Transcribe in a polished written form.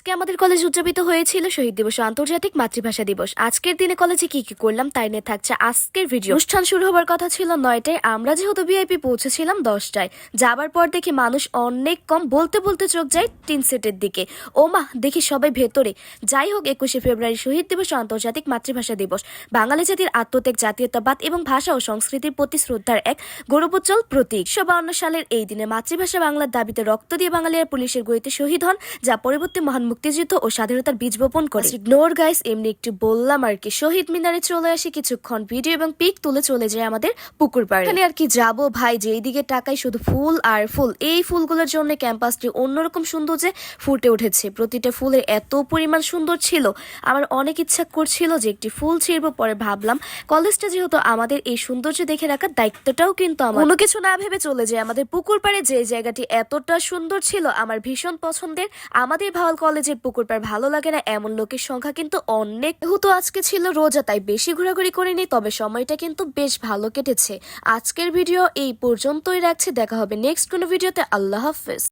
আজকে আমাদের কলেজ উদযাপিত হয়েছিল শহীদ দিবস ও আন্তর্জাতিক মাতৃভাষা দিবস। আজকের দিনে কলেজে কি কি করলাম তাই নিয়ে থাকছে আজকের ভিডিও। অনুষ্ঠান শুরু হবার কথা ছিল 9টায়, আমরা যেহেতু ভিআইপি পৌঁছেছিলাম 10টায়। যাবার পর দেখি মানুষ অনেক কম, বলতে বলতে চোখ যায় টিন সেটের দিকে। ও মা, দেখি সবাই ভেতরে। যাই হোক, 21শে ফেব্রুয়ারি শহীদ দিবস ও আন্তর্জাতিক মাতৃভাষা দিবস বাঙালি জাতির আত্মত্যাগ, জাতীয়তাবাদ এবং ভাষা ও সংস্কৃতির প্রতি শ্রদ্ধার এক গৌরবোজ্জ্বল প্রতীক। 1952 সালের এই দিনে মাতৃভাষা বাংলার দাবিতে রক্ত দিয়ে বাঙালিরা পুলিশের গুলিতে শহীদ হন, যা পরবর্তী মহান মুক্তিযুদ্ধ ও স্বাধীনতার বীজ বপন করে। ইগনোর গাইস, এমনি একটু বললাম আর কি। শহীদ মিনারে চলে আসি, কিছুক্ষণ ভিডিও এবং পিক তুলে চলে যায় আমাদের পুকুর পাড়ে। এখানে আর কি যাবো ভাই, যেই দিকে টাকাই শুধু ফুল আর ফুল। এই ফুলগুলোর জন্য ক্যাম্পাসটি অন্যরকম সৌন্দর্যে ফুটে উঠেছে। প্রতিটা ফুলের এত পরিমাণ সুন্দর ছিল, আমার অনেক ইচ্ছা করছিল যে একটি ফুল ছিঁড়বো। পরে ভাবলাম কলেজটা যেহেতু আমাদের, এই সৌন্দর্য দেখে রাখার দায়িত্বটাও কিন্তু আমার। কোনো কিছু না ভেবে চলে যায় আমাদের পুকুর পাড়ে, যে জায়গাটি এতটা সুন্দর ছিল, আমার ভীষণ পছন্দের। আমাদের ভাওয়াল কলেজের পুকুর পাড় ভালো লাগে না এমন লোকের সংখ্যা কিন্তু অনেক। যেহেতু আজকে ছিল রোজা, তাই বেশি ঘোরাঘুরি করিনি, তবে সময়টা কিন্তু বেশ ভালো কেটেছে। আজকের ভিডিও এই পর্যন্তই রাখছি, দেখা হবে নেক্সট কোনো ভিডিওতে। আল্লাহ হাফেজ।